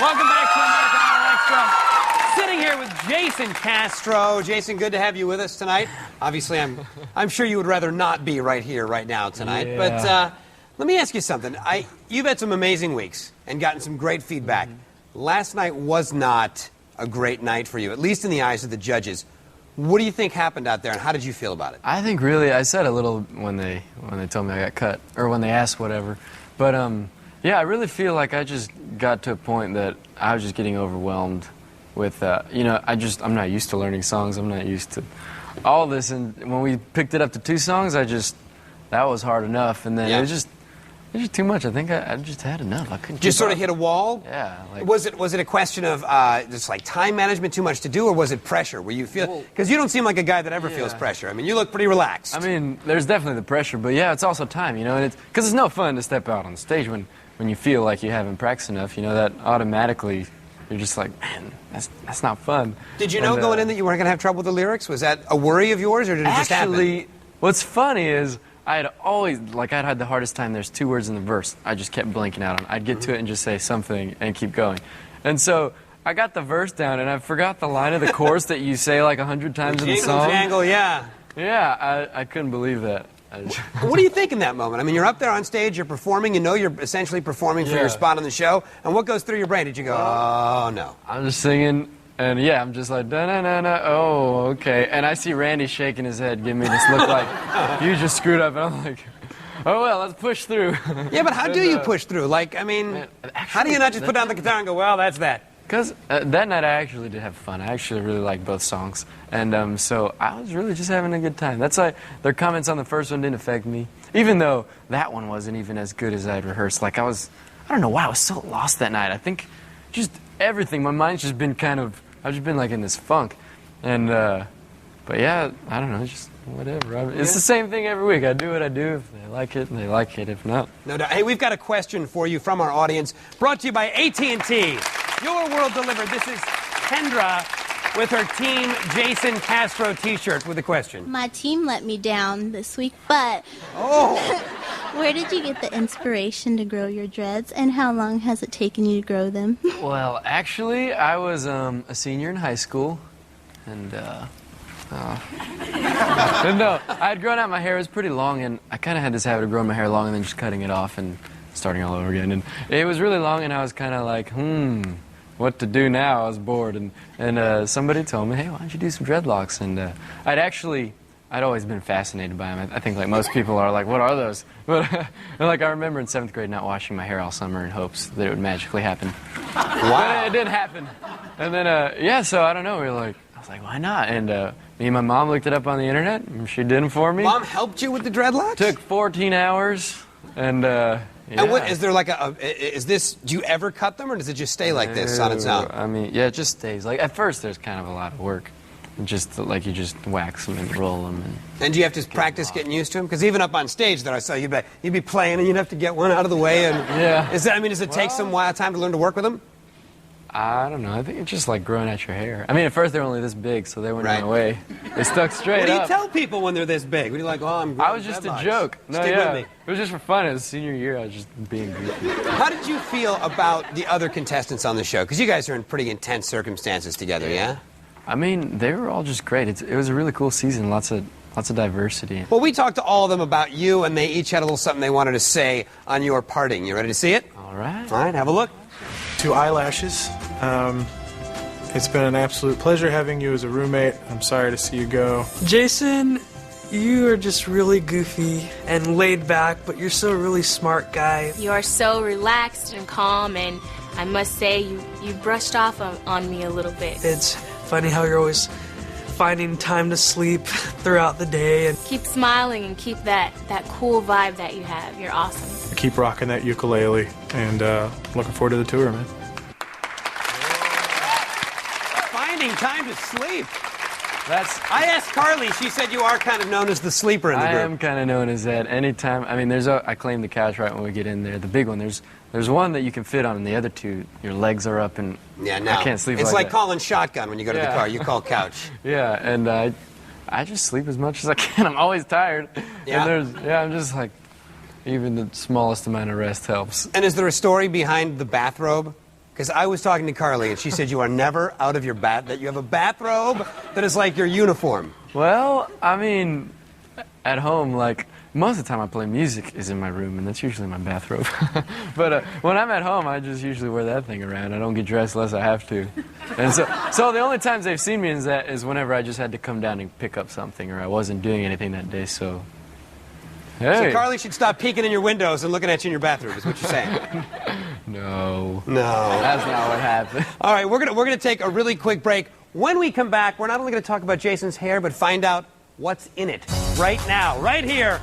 Welcome back to American Idol Extra. Sitting here with Jason Castro. Jason, good to have you with us tonight. Obviously, I'm sure you would rather not be right here, right now tonight. Yeah. But let me ask you something. You've had some amazing weeks and gotten some great feedback. Last night was not a great night for you, at least in the eyes of the judges. What do you think happened out there, and how did you feel about it? I think really, I said a little when they told me I got cut, or when they asked whatever. But yeah, I really feel like I just got to a point that I was just getting overwhelmed with, you know, I'm not used to learning songs. I'm not used to all this. And when we picked it up to 2 songs, that was hard enough. And then it was just too much. I think I just had enough. I couldn't just keep sort up. of hit a wall? Yeah. Like, was it a question of just like time management, too much to do, or was it pressure? Where you feel, because you don't seem like a guy that ever feels pressure. I mean, you look pretty relaxed. I mean, there's definitely the pressure, but yeah, it's also time, you know, and because it's no fun to step out on stage when you feel like you haven't practiced enough, you know, that automatically you're just like, man, that's not fun. Did you know going in that you weren't going to have trouble with the lyrics? Was that a worry of yours, or did it just happen? Actually, what's funny is I'd had the hardest time. There's 2 words in the verse I just kept blanking out on. I'd get to it and just say something and keep going. And so I got the verse down, and I forgot the line of the chorus that you say like 100 times in the song. Jangle, yeah. Yeah, I couldn't believe that. What do you think in that moment? I mean, you're up there on stage, you're performing, you know you're essentially performing for your spot on the show, and what goes through your brain? Did you go, oh, no? I'm just singing, and yeah, I'm just like, da-na-na-na, oh, okay. And I see Randy shaking his head, giving me this look like, you just screwed up, and I'm like, oh, well, let's push through. Yeah, but how do you push through? Like, I mean, how do you not just put down the guitar and go, well, that's that? Because that night I actually did have fun. I actually really liked both songs. And so I was really just having a good time. That's why their comments on the first one didn't affect me. Even though that one wasn't even as good as I'd rehearsed. Like I don't know why, I was so lost that night. I think just everything. My mind's just been I've just been like in this funk. And, but yeah, I don't know, just whatever. It's the same thing every week. I do what I do. If they like it, and they like it. If not. No doubt. Hey, we've got a question for you from our audience. Brought to you by AT&T. Your World Delivered. This is Kendra with her Team Jason Castro t-shirt with a question. My team let me down this week, but where did you get the inspiration to grow your dreads, and how long has it taken you to grow them? Well, actually, I was a senior in high school, and no, I had grown out my hair. It was pretty long, and I kind of had this habit of growing my hair long and then just cutting it off and starting all over again. And it was really long, and I was kind of like, what to do now? I was bored, and somebody told me, hey, why don't you do some dreadlocks? And I'd always been fascinated by them. I think like most people are like, what are those? But like I remember in 7th grade not washing my hair all summer in hopes that it would magically happen. Wow. But it didn't happen. And then yeah, so I don't know. I was like, why not? And me and my mom looked it up on the internet, and she did them for me. Mom helped you with the dreadlocks? Took 14 hours, and yeah. And what, is there like do you ever cut them, or does it just stay like this on its own? I mean, yeah, it just stays. Like, at first, there's kind of a lot of work. Just, like, you just wax them and roll them. And do you have to practice getting used to them? Because even up on stage that I saw, you'd be playing, and you'd have to get one out of the way. And yeah. Does it take some time to learn to work with them? I don't know. I think it's just like growing out your hair. I mean, at first they were only this big, so they went in my way. They stuck straight up. What do you tell people when they're this big? What do you like, I was just a joke. No, Stick with me. It was just for fun. It was senior year. I was just being goofy. How did you feel about the other contestants on the show? Because you guys are in pretty intense circumstances together, yeah? I mean, they were all just great. It was a really cool season. Lots of diversity. Well, we talked to all of them about you, and they each had a little something they wanted to say on your parting. You ready to see it? All right. All right, have a look. To Eyelashes. It's been an absolute pleasure having you as a roommate. I'm sorry to see you go. Jason, you are just really goofy and laid back, but you're still a really smart guy. You are so relaxed and calm, and I must say you brushed off on me a little bit. It's funny how you're always finding time to sleep throughout the day. And keep smiling and keep that cool vibe that you have. You're awesome. Keep rocking that ukulele, and looking forward to the tour, man. Finding time to sleep. I asked Carly. She said you are kind of known as the sleeper in the group. I am kind of known as that. Anytime. I mean, I claim the couch right when we get in there. The big one. There's one that you can fit on, and the other two, your legs are up, and I can't sleep. It's like calling shotgun when you go to the car. You call couch. Yeah, and I just sleep as much as I can. I'm always tired. Yeah. And I'm just like, even the smallest amount of rest helps. And is there a story behind the bathrobe? because I was talking to Carly, and she said you are never out of your that you have a bathrobe that is like your uniform. Well, I mean, at home, like, most of the time I play music is in my room, and that's usually my bathrobe. But when I'm at home, I just usually wear that thing around. I don't get dressed unless I have to. And so the only times they've seen me is whenever I just had to come down and pick up something, or I wasn't doing anything that day, so... Hey. So Carly should stop peeking in your windows and looking at you in your bathroom, is what you're saying. No. No. That's not what happened. All right, we're gonna take a really quick break. When we come back, we're not only going to talk about Jason's hair, but find out what's in it right now, right here.